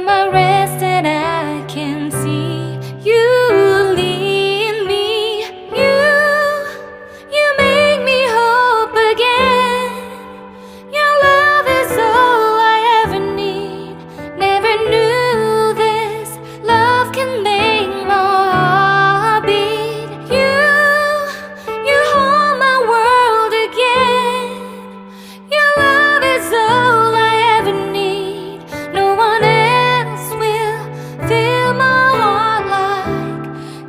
my rest and I can see you lead me. You make me hope again. Your love is all I ever need. Never knew this love can make my heart beat. You hold my world again. Your love is all I ever need. No one else will fill my heart like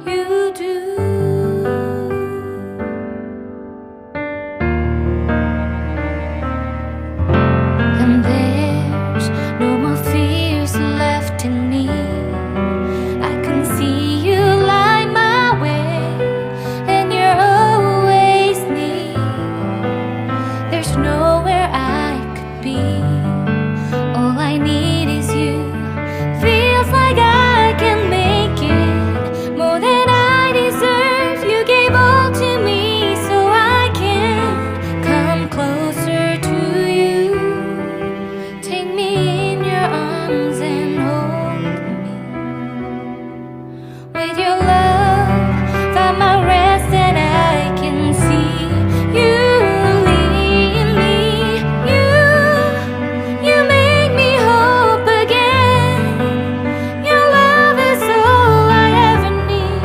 you do. And there's no more fears left in me. I can see you light my way, and you're always near. There's nowhere I could be. All I need is you. Feels like I can make it more than I deserve. You gave all to me so I can come closer to you. Take me in your arms and hold me. With your love, find my rest and I can see you lead me. You make me hope again. Your love is all I ever need.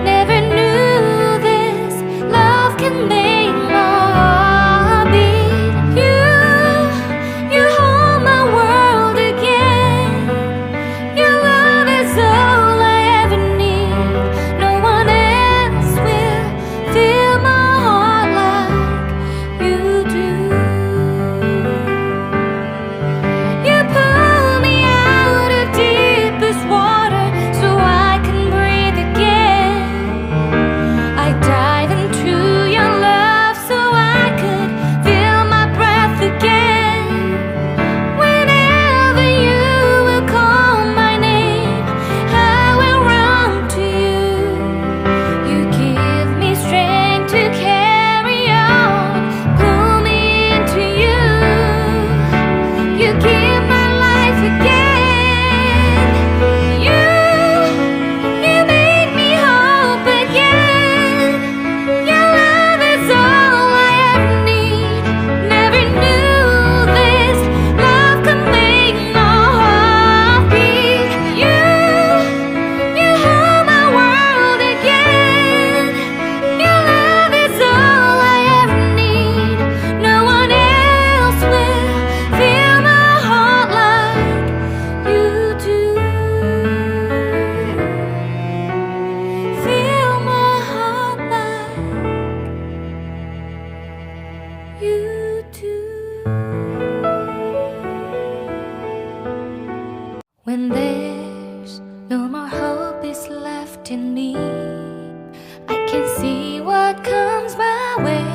Never knew this love can make my heart beat. You hold my world again. Your love is all I ever need. No one else will fill my heart like you do. You pull me out of deepest water so I can breathe again. I dive into your love so I could feel my breath again. Whenever you will call my name, I will run to you. You give me strength to carry on. Pull me into you. You give my life again. You make me hope again. Your love is all I ever need. Never knew this love could make my heart beat. You hold my world again. Your love is all I ever need. No one else will fill my heart like you do. Fill my heart like you do. When there's no more hope is left in me, I can see what comes my way,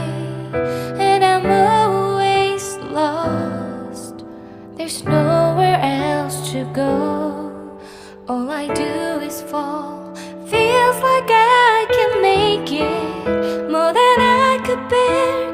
and I'm always lost. There's nowhere else to go. All I do is fall. Feels like I can make it more than I could bear.